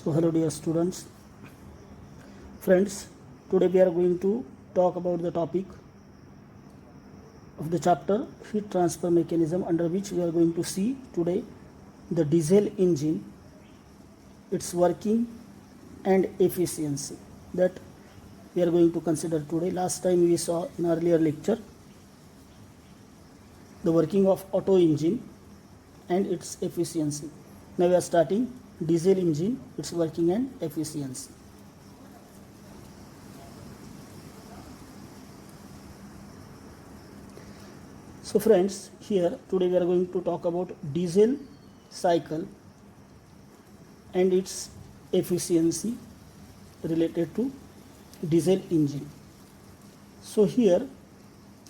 So hello dear students, friends, today we are going to talk about the topic of the chapter heat transfer mechanism, under which we are going to see today the diesel engine, its working and efficiency, that we are going to consider today. Last time we saw in earlier lecture the working of auto engine and its efficiency. Now we are starting diesel engine, its working and efficiency. So friends, here today we are going to talk about diesel cycle and its efficiency related to diesel engine. So here,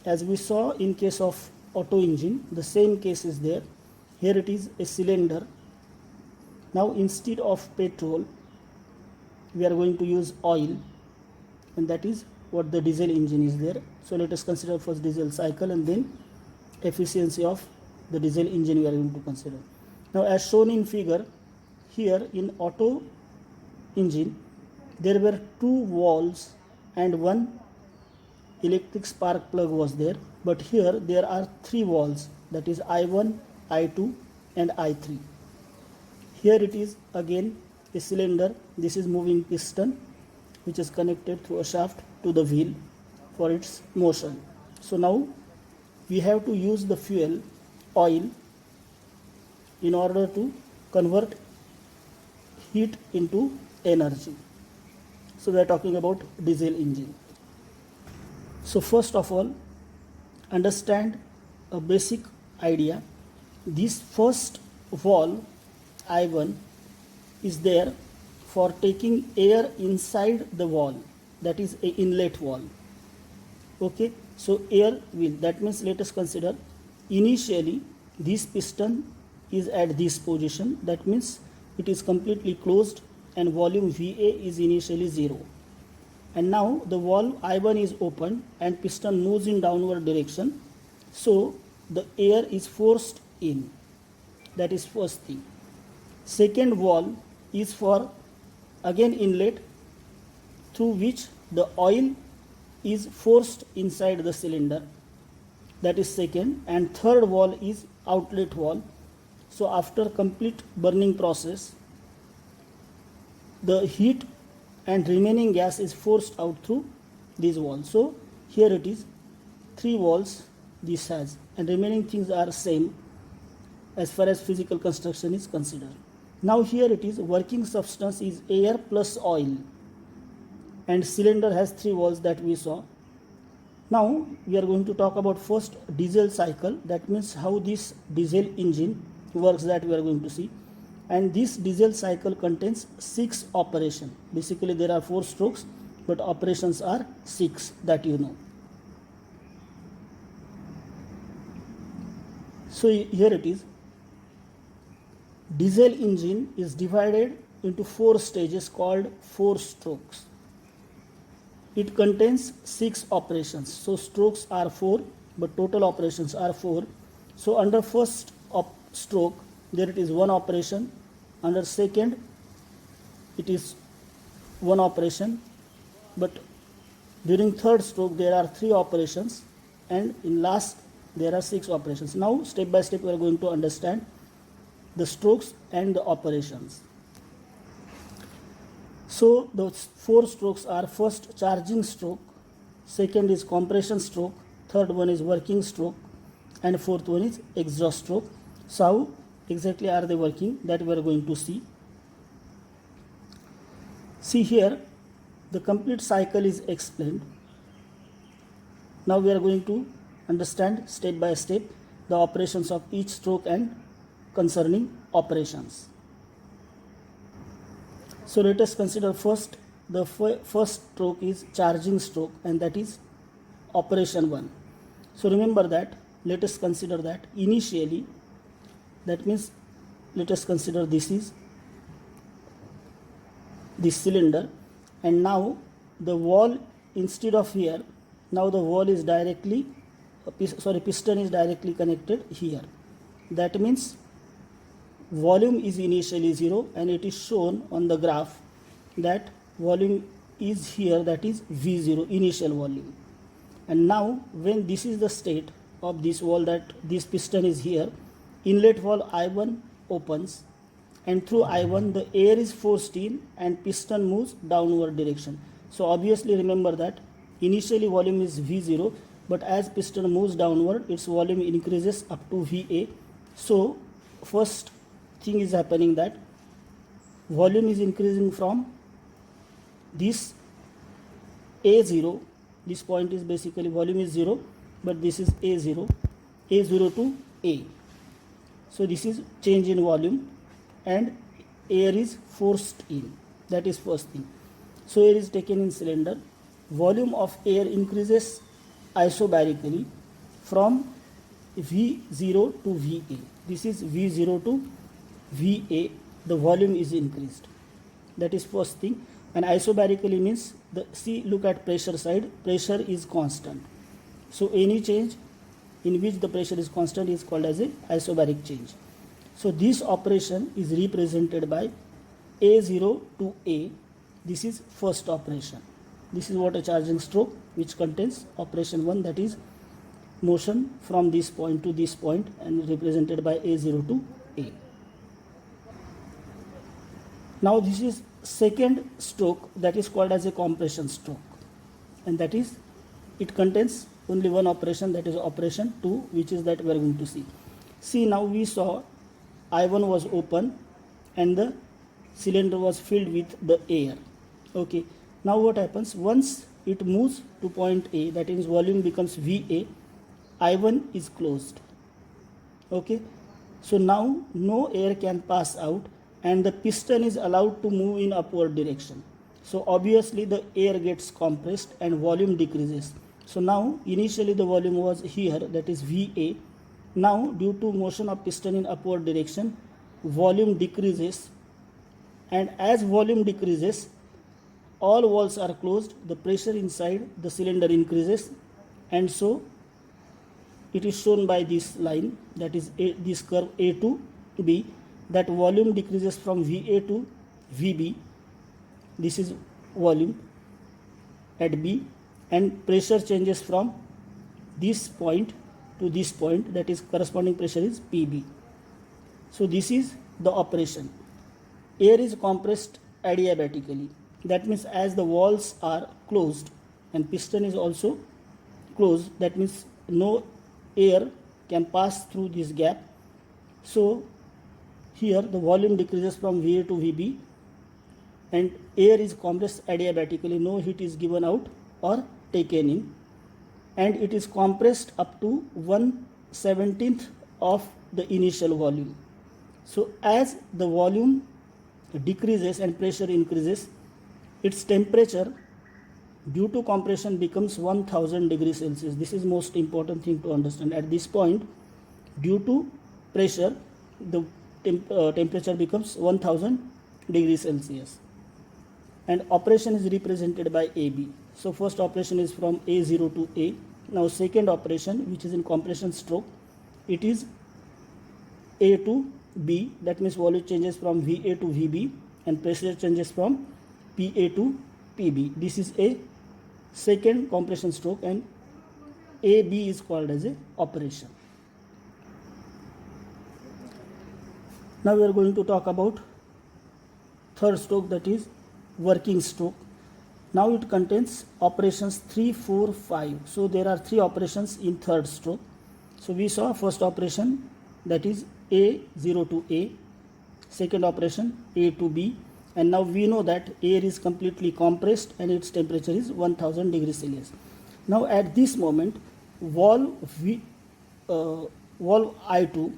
as we saw in case of auto engine, the same case is there. Here it is a cylinder. Now instead of petrol, we are going to use oil, and that is what the diesel engine is there. So let us consider first diesel cycle and then efficiency of the diesel engine we are going to consider. Now as shown in figure, here in auto engine there were two valves and one electric spark plug was there, but here there are three valves, that is I1, I2 and I3. Here it is again a cylinder. This is moving piston which is connected through a shaft to the wheel for its motion. So now we have to use the fuel oil in order to convert heat into energy. So we are talking about diesel engine. So first of all, understand a basic idea. This first valve I1 is there for taking air inside the valve, that is a inlet valve. Okay, so air will, that means let us consider initially this piston is at this position, that means it is completely closed and volume VA is initially 0. And now the valve I1 is open and piston moves in downward direction, so the air is forced in. That is first thing. Second valve is for again inlet through which the oil is forced inside the cylinder, that is second. And third valve is outlet valve. So after complete burning process, the heat and remaining gas is forced out through these valves. So here it is three valves this has, and remaining things are same as far as physical construction is considered. Now here it is working substance is air plus oil, and cylinder has three valves that we saw. Now we are going to talk about first diesel cycle, that means how this diesel engine works, that we are going to see. And this diesel cycle contains 6 operations. Basically there are 4 strokes, but operations are 6, that you know. So here it is. Diesel engine is divided into 4 stages called 4 strokes. It contains 6 operations. So strokes are 4, but total operations are 4. So under first stroke, there it is 1 operation. Under second, it is 1 operation. But during third stroke, there are 3 operations. And in last, there are 6 operations. Now, step by step, we are going to understand the strokes and the operations. So those 4 strokes are: first charging stroke, second is compression stroke, third one is working stroke, and fourth one is exhaust stroke. So how exactly are they working, that we are going to see. See here, the complete cycle is explained. Now we are going to understand step by step the operations of each stroke and concerning operations. So let us consider first the first stroke is charging stroke, and that is operation 1. So remember that, let us consider that initially, that means let us consider this is this cylinder, and now the valve, instead of here, now the valve is directly piston is directly connected here. That means volume is initially 0, and it is shown on the graph that volume is here, that is V0, initial volume. And now when this is the state of this valve, that this piston is here, inlet valve I1 opens, and through I1 the air is forced in and piston moves downward direction. So obviously remember that initially volume is V0, but as piston moves downward its volume increases up to VA. So first thing is happening that volume is increasing from this A0, this point is basically volume is 0, but this is A0 to A. So this is change in volume and air is forced in, that is first thing. So air is taken in cylinder, volume of air increases isobarically from V0 to VA. This is V0 to VA, the volume is increased, that is first thing. And isobarically means, look at pressure side, pressure is constant. So any change in which the pressure is constant is called as a isobaric change. So this operation is represented by A0 to A. This is first operation. This is water charging stroke, which contains operation 1, that is motion from this point to this point, and represented by A0 to A. Now this is second stroke, that is called as a compression stroke, and that is, it contains only one operation, that is operation 2, which is that we are going to see. See, now we saw I1 was open and the cylinder was filled with the air. Okay, now what happens once it moves to point A, that is volume becomes VA, I1 is closed. Okay, so now no air can pass out and the piston is allowed to move in upward direction. So obviously the air gets compressed and volume decreases. So now initially the volume was here, that is VA. Now due to motion of piston in upward direction, volume decreases, and as volume decreases, all valves are closed, the pressure inside the cylinder increases, and so it is shown by this line, that is this curve A to B, that volume decreases from VA to VB. This is volume at B, and pressure changes from this point to this point, that is corresponding pressure is PB. So this is the operation. Air is compressed adiabatically. That means as the valves are closed and piston is also closed, that means no air can pass through this gap. So here the volume decreases from VA to VB and air is compressed adiabatically, no heat is given out or taken in, and it is compressed up to 1/17 of the initial volume. So as the volume decreases and pressure increases, its temperature due to compression becomes 1000 degrees Celsius. This is most important thing to understand. At this point, due to pressure, the temperature becomes 1000 degrees Celsius, and operation is represented by AB. So first operation is from A0 to A. Now second operation, which is in compression stroke, it is A to B, that means volume changes from VA to VB and pressure changes from PA to PB. This is a second compression stroke, and AB is called as a operation. Now we are going to talk about third stroke, that is working stroke. Now it contains operations 3, 4, 5. So there are 3 operations in third stroke. So we saw first operation, that is A0 to A, second operation A to B, and now we know that air is completely compressed and its temperature is 1000 degrees Celsius. Now at this moment, valve I2,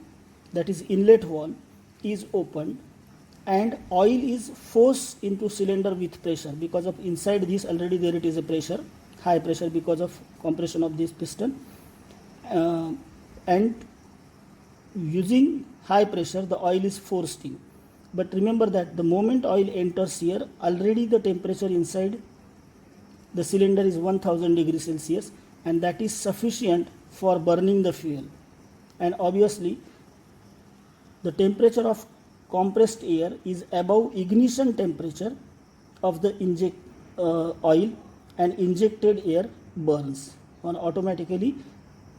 that is inlet valve, is opened and oil is forced into cylinder with pressure. Because of inside this already there it is a pressure, high pressure because of compression of this piston, and using high pressure the oil is forced in. But remember that the moment oil enters here, already the temperature inside the cylinder is 1000 degrees Celsius, and that is sufficient for burning the fuel. And obviously the temperature of compressed air is above ignition temperature of the oil, and injected air burns. And automatically,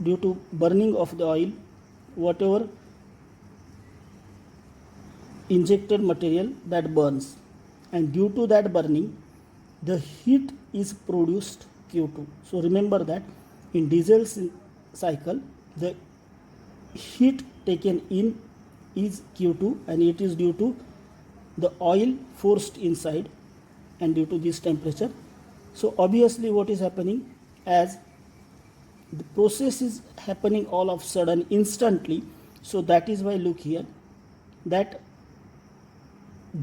due to burning of the oil, whatever injected material that burns, and due to that burning the heat is produced Q2. So remember that in diesel cycle the heat taken in is Q2, and it is due to the oil forced inside and due to this temperature. So obviously what is happening, as the process is happening all of a sudden instantly, so that is why look here that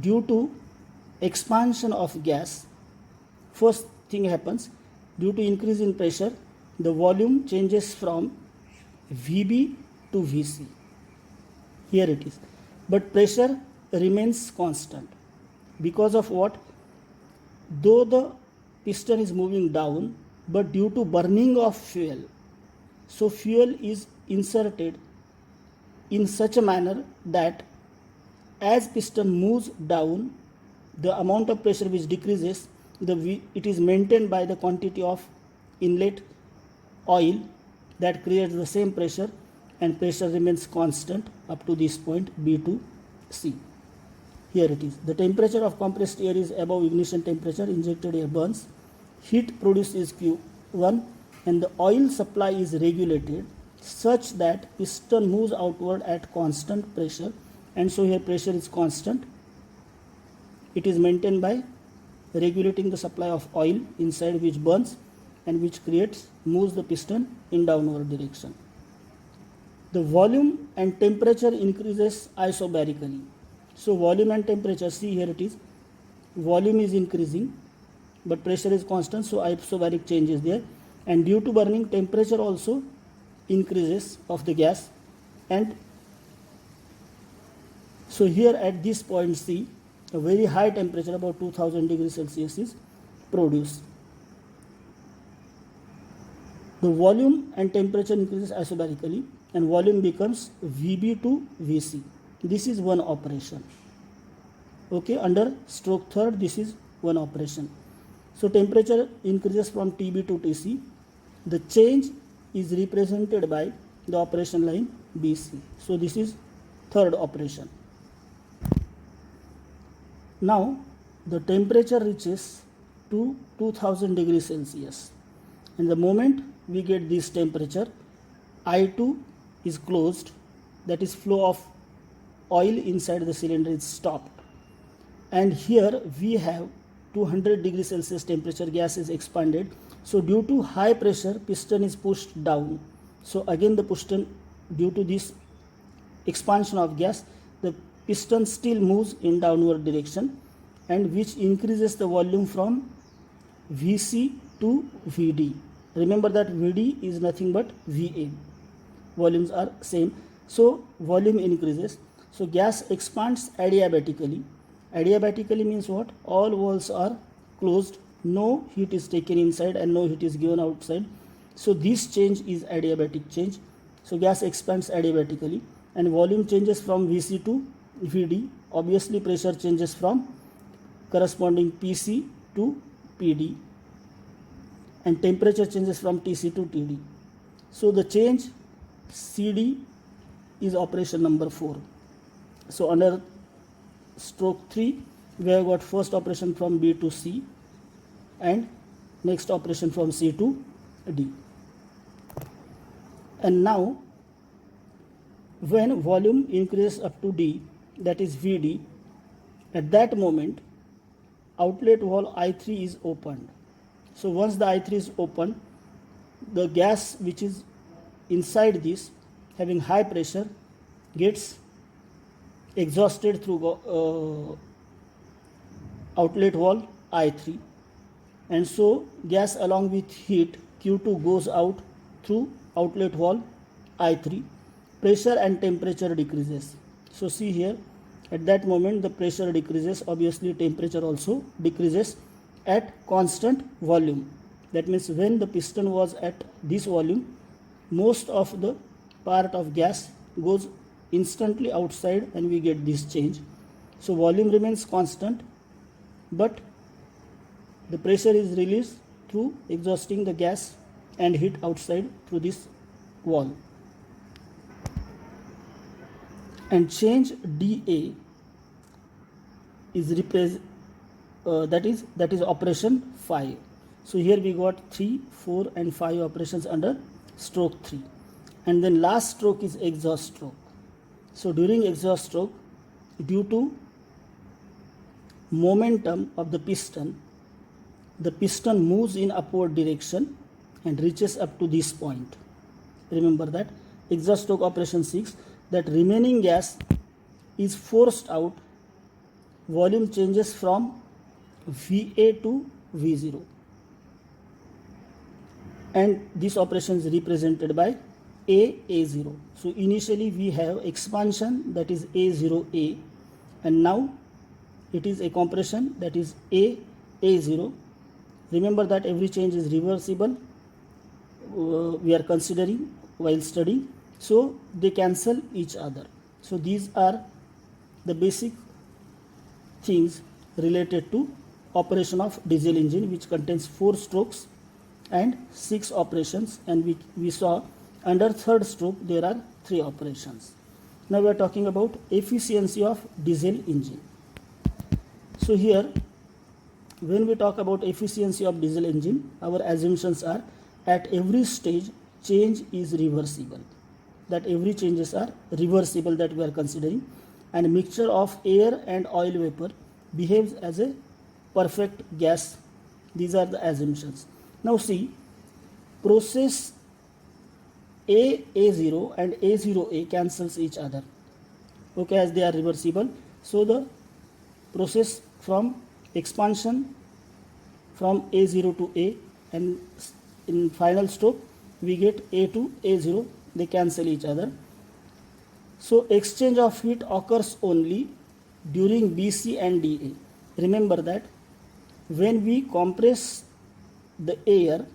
due to expansion of gas, first thing happens, due to increase in pressure the volume changes from VB to VC. Here it is, but pressure remains constant. Because of what? Though the piston is moving down, but due to burning of fuel, so fuel is inserted in such a manner that as piston moves down, the amount of pressure which decreases, it is maintained by the quantity of inlet oil that creates the same pressure, and pressure remains constant up to this point B to C. Here it is. The temperature of compressed air is above ignition temperature, injected air burns, heat produced is Q1, and the oil supply is regulated such that piston moves outward at constant pressure, and so here pressure is constant. It is maintained by regulating the supply of oil inside, which burns and which moves the piston in downward direction. The volume and temperature increases isobarically. So volume and temperature, see here it is, volume is increasing but pressure is constant, so isobaric change is there, and due to burning temperature also increases of the gas, and so here at this point C, a very high temperature about 2000 degrees Celsius is produced. The volume and temperature increases isobarically and volume becomes VB to VC. This is one operation. Okay, under stroke third, this is one operation. So temperature increases from TB to TC. The change is represented by the operation line BC. So this is third operation. Now the temperature reaches to 2000 degrees Celsius, and the moment we get this temperature, I2 is closed, that is flow of oil inside the cylinder is stopped, and here we have 200 degrees Celsius temperature, gas is expanded. So due to high pressure piston is pushed down, so again the piston, due to this expansion of gas, the piston still moves in downward direction, and which increases the volume from VC to VD. Remember that VD is nothing but VA. Volumes are same. So volume increases. So gas expands adiabatically. Adiabatically means what? All valves are closed. No heat is taken inside and no heat is given outside. So this change is adiabatic change. So gas expands adiabatically and volume changes from VC to VD. Obviously pressure changes from corresponding PC to PD, and temperature changes from TC to TD. So the change CD is operation number 4. So under stroke 3 we have got first operation from B to C and next operation from C to D. And now when volume increases up to D, that is VD, at that moment outlet valve I3 is opened. So once the I3 is opened, the gas which is inside this having high pressure gets exhausted through outlet valve I3, and so gas along with heat Q2 goes out through outlet valve I3. Pressure and temperature decreases. So see here, at that moment the pressure decreases, obviously temperature also decreases at constant volume. That means when the piston was at this volume, most of the part of gas goes instantly outside and we get this change. So volume remains constant, but the pressure is released through exhausting the gas and heat outside through this wall. And change dA is that is operation 5. So here we got 3, 4 and 5 operations under stroke 3, and then last stroke is exhaust stroke. So during exhaust stroke, due to momentum of the piston moves in upward direction and reaches up to this point. Remember that exhaust stroke operation 6, that remaining gas is forced out, volume changes from VA to V0, and this operation is represented by A0. So initially we have expansion, that is A0A, and now it is a compression, that is A0. Remember that every change is reversible, we are considering while studying, so they cancel each other. So these are the basic things related to operation of diesel engine, which contains 4 strokes and 6 operations, and we saw under third stroke there are 3 operations. Now we are talking about efficiency of diesel engine. So here, when we talk about efficiency of diesel engine, our assumptions are at every stage change is reversible, that every changes are reversible that we are considering, and mixture of air and oil vapor behaves as a perfect gas. These are the assumptions. Now see, process A0 and A0A cancels each other, okay, as they are reversible. So the process from expansion from A0 to A, and in final stroke we get A to A0, they cancel each other. So exchange of heat occurs only during BC and DA. Remember that when we compress the air,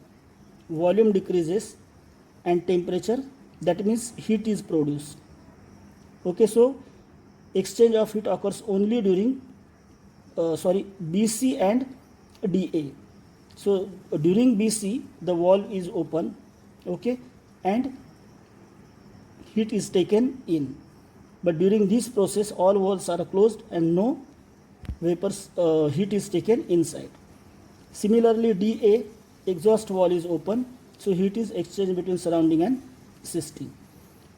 volume decreases and temperature, that means heat is produced. Okay, so exchange of heat occurs only during BC and DA. So during BC the valve is open, okay, and heat is taken in, but during this process all valves are closed and no vapors heat is taken inside. Similarly DA, exhaust valve is open, so heat is exchanged between surrounding and system.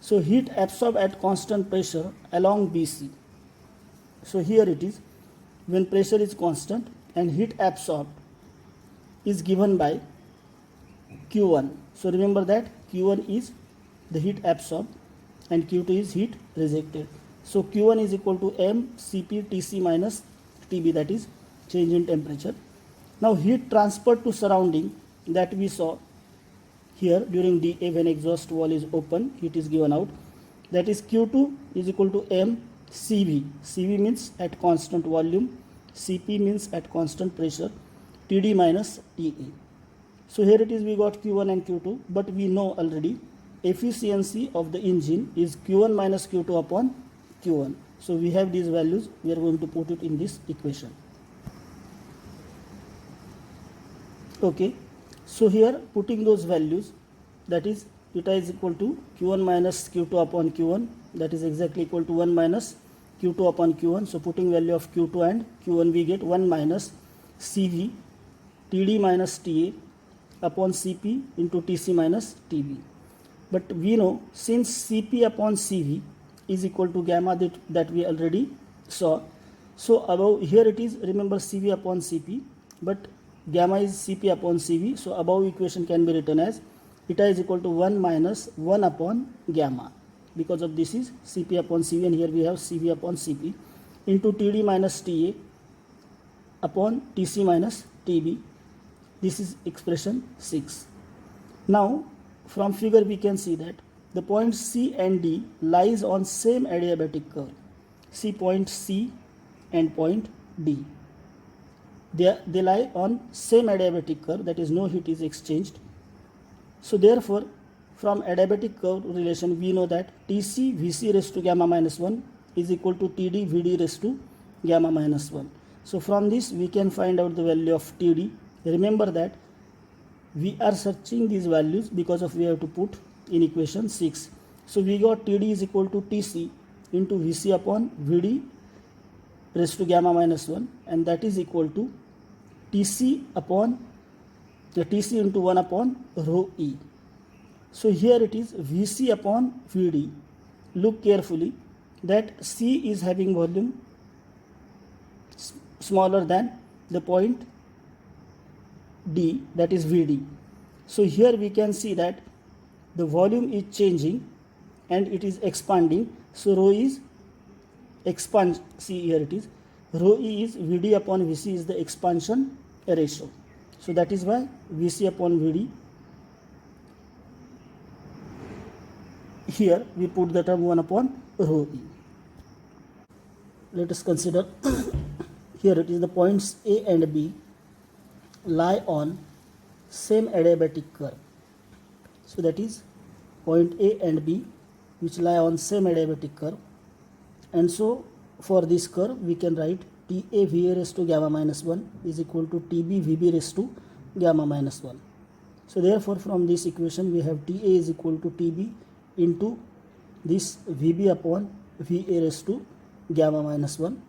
So heat absorbed at constant pressure along BC. So here it is, when pressure is constant and heat absorbed is given by Q1. So remember that Q1 is the heat absorbed and Q2 is heat rejected. So Q1 is equal to M Cp Tc minus Tb, that is change in temperature. Now heat transferred to surrounding, that we saw here during DA, when exhaust valve is open, heat is given out, that is Q2 is equal to M Cv. Cv means at constant volume, Cp means at constant pressure, Td minus Ta. So here it is, we got Q1 and Q2, but we know already efficiency of the engine is Q1 minus Q2 upon Q1. So we have these values, we are going to put it in this equation. Okay, so here putting those values, that is eta is equal to Q1 minus Q2 upon Q1, that is exactly equal to 1 minus Q2 upon Q1. So putting value of Q2 and Q1, we get 1 minus Cv Td minus Ta upon Cp into Tc minus Tb. But we know since Cp upon Cv is equal to gamma, that we already saw. So above here it is, remember Cv upon Cp, but gamma is Cp upon Cv. So above equation can be written as eta is equal to 1 minus 1 upon gamma, because of this is Cp upon Cv, and here we have Cv upon Cp into Td minus Ta upon Tc minus Tb. This is expression 6. Now from figure we can see that the points C and D lies on same adiabatic curve. See point C and point D. They lie on same adiabatic curve, that is no heat is exchanged. So therefore from adiabatic curve relation we know that Tc Vc raised to gamma minus 1 is equal to Td Vd raised to gamma minus 1. So from this we can find out the value of TD. Remember that we are searching these values because of we have to put in equation 6. So we got TD is equal to TC into VC upon VD raised to gamma minus 1, and that is equal to TC upon the TC into 1 upon rho E. So here it is VC upon VD. Look carefully that C is having volume smaller than the point D, that is VD. So here we can see that the volume is changing and it is expanding. So rho is expand. See here it is rho E is VD upon VC is the expansion ratio. So that is why VC upon VD, here we put the term 1 upon rho E. Let us consider here it is the points A and B lie on same adiabatic curve. So that is point A and B which lie on same adiabatic curve, and so for this curve we can write TA VA raised to gamma minus 1 is equal to TB VB raised to gamma minus 1. So therefore from this equation we have TA is equal to TB into this VB upon VA raised to gamma minus 1,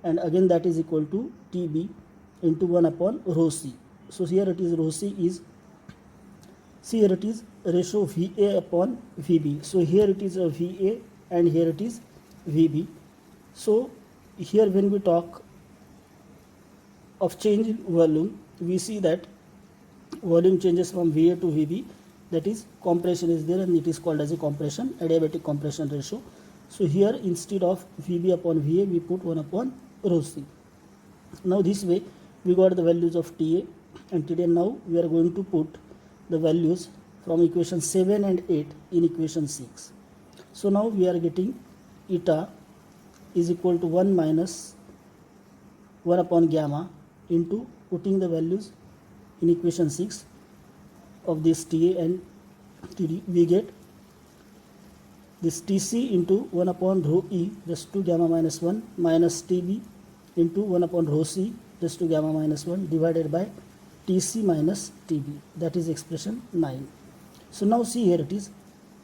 and again that is equal to TB into 1 upon rho C. So here it is rho C is, see here it is ratio VA upon VB. So here it is a VA and here it is VB. So here when we talk of change in volume, we see that volume changes from VA to VB, that is compression is there and it is called as a compression, adiabatic compression ratio. So here instead of VB upon VA we put 1 upon rho C. Now this way we got the values of TA and TD. Now we are going to put the values from equation 7 and 8 in equation 6. So now we are getting eta is equal to 1 minus 1 upon gamma into putting the values in equation 6 of this TA and TD. We get this TC into 1 upon rho E raised to gamma minus 1 minus TB into 1 upon rho C raised to gamma minus 1 divided by TC minus TB. That is expression 9. So now see here it is.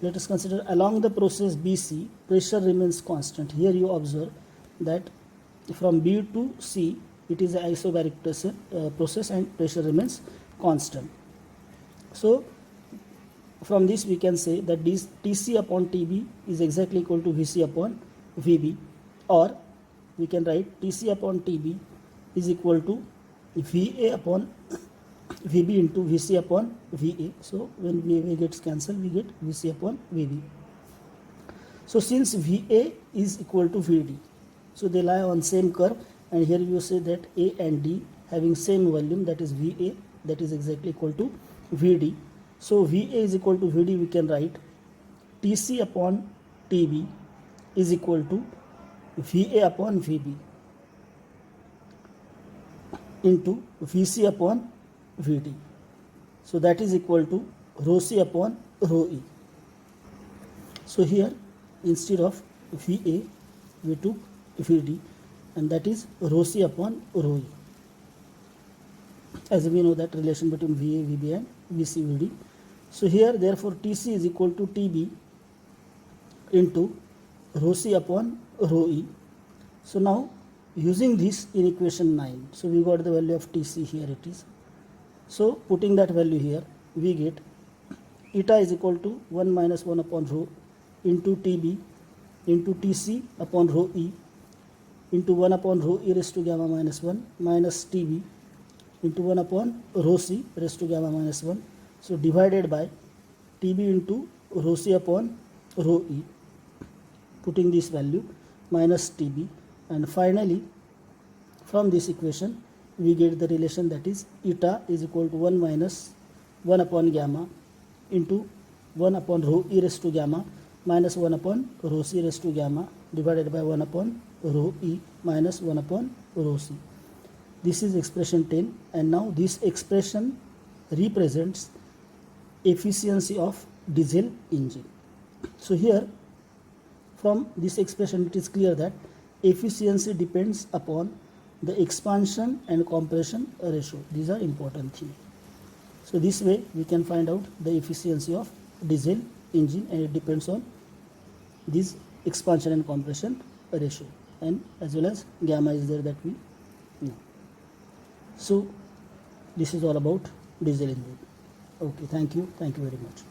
Let us consider along the process BC pressure remains constant. Here you observe that from B to C it is an isobaric process and pressure remains constant. So from this we can say that this TC upon TB is exactly equal to VC upon VB, or we can write TC upon TB is equal to VA upon VB into VC upon VA. So when VA gets cancelled we get VC upon VB. So since VA is equal to VD, so they lie on same curve, and here you say that A and D having same volume, that is VA, that is exactly equal to VD. So VA is equal to VD, we can write TC upon TB is equal to VA upon VB into VC upon VD. So that is equal to rho C upon rho E. So here instead of VA we took VD, and that is rho C upon rho E. As we know that relation between VA, VB and VC, VD. So here therefore TC is equal to TB into rho C upon rho E. So now using this in equation 9, so we got the value of TC, here it is. So putting that value here we get eta is equal to 1 minus 1 upon rho into TB into TC upon rho E into 1 upon rho E raised to gamma minus 1 minus TB into 1 upon rho C raised to gamma minus 1. So divided by TB into rho C upon rho E, putting this value minus TB, and finally from this equation we get the relation, that is eta is equal to 1 minus 1 upon gamma into 1 upon rho E raised to gamma minus 1 upon rho C raised to gamma divided by 1 upon rho E minus 1 upon rho C. This is expression 10, and now this expression represents efficiency of diesel engine. So here from this expression it is clear that efficiency depends upon the expansion and compression ratio. These are important things. So this way we can find out the efficiency of diesel engine, and it depends on this expansion and compression ratio, and as well as gamma is there that we know. So this is all about diesel engine. Okay, thank you very much.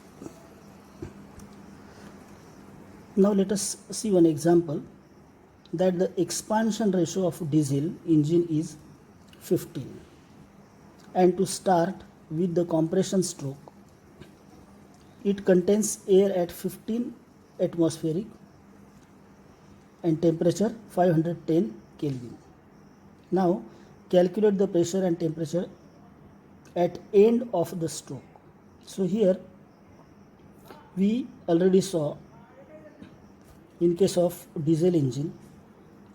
Now let us see one example, that the expansion ratio of diesel engine is 15, and to start with the compression stroke, it contains air at 15 atmospheric and temperature 510 Kelvin. Now calculate the pressure and temperature at end of the stroke. So here we already saw in case of diesel engine,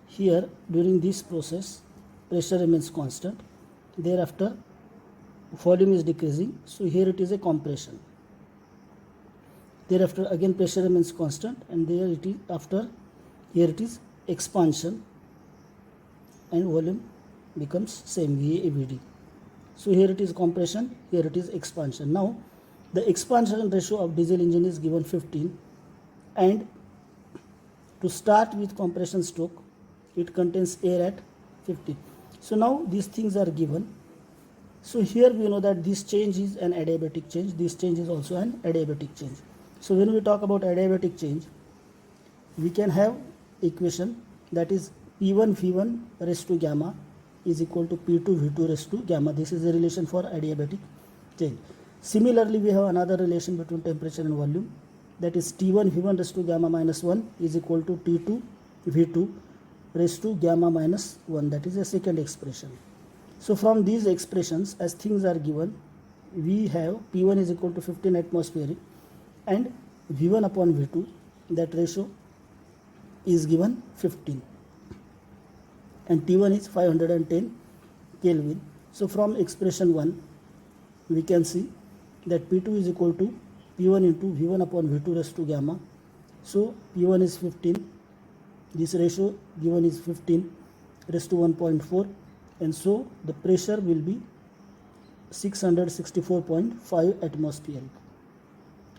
here during this process pressure remains constant, thereafter volume is decreasing, so here it is a compression, thereafter again pressure remains constant, and there it is after, here it is expansion and volume becomes same, VA/VD. So here it is compression, here it is expansion. Now the expansion ratio of diesel engine is given 15, and to start with compression stroke, it contains air at 15. So now these things are given. So here we know that this change is an adiabatic change, this change is also an adiabatic change. So when we talk about adiabatic change, we can have equation that is P1 V1 raised to gamma is equal to P2 V2 raised to gamma. This is the relation for adiabatic change. Similarly, we have another relation between temperature and volume, that is T1 V1 raised to gamma minus 1 is equal to T2 V2 raised to gamma minus 1. That is a second expression. So from these expressions, as things are given, we have P1 is equal to 15 atmospheric and V1 upon V2, that ratio is given 15, and T1 is 510 Kelvin. So from expression 1 we can see that P2 is equal to P1 into V1 upon V2 raised to gamma. So P1 is 15, this ratio given is 15 raised to 1.4, and so the pressure will be 664.5 atmospheric.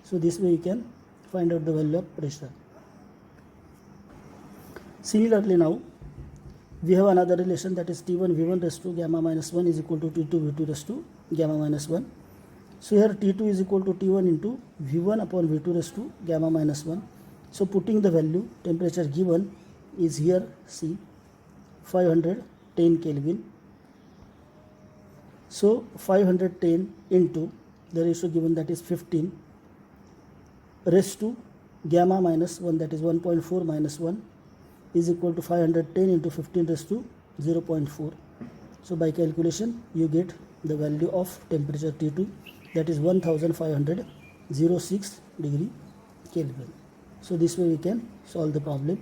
So this way you can find out the value of pressure. Similarly, now we have another relation, that is T1 V1 raised to gamma minus 1 is equal to T2 V2 raised to gamma minus 1. So here T2 is equal to T1 into V1 upon V2 raised to gamma minus 1. So putting the value, temperature given is here, see 510 Kelvin. So 510 into the ratio given, that is 15 raised to gamma minus 1, that is 1.4 minus 1 is equal to 510 into 15 raised to 0.4. So by calculation you get the value of temperature T2, that is 1506 degree Kelvin. So this way we can solve the problem.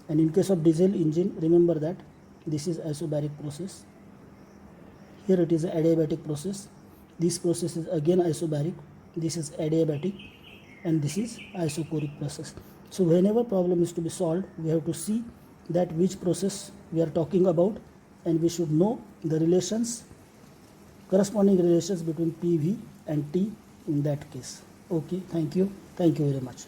And in case of diesel engine, remember that this is isobaric process, here it is an adiabatic process, this process is again isobaric, this is adiabatic, and this is isochoric process. So whenever problem is to be solved, we have to see that which process we are talking about, and we should know the relations, corresponding relations between PV and T in that case. Okay, thank you very much.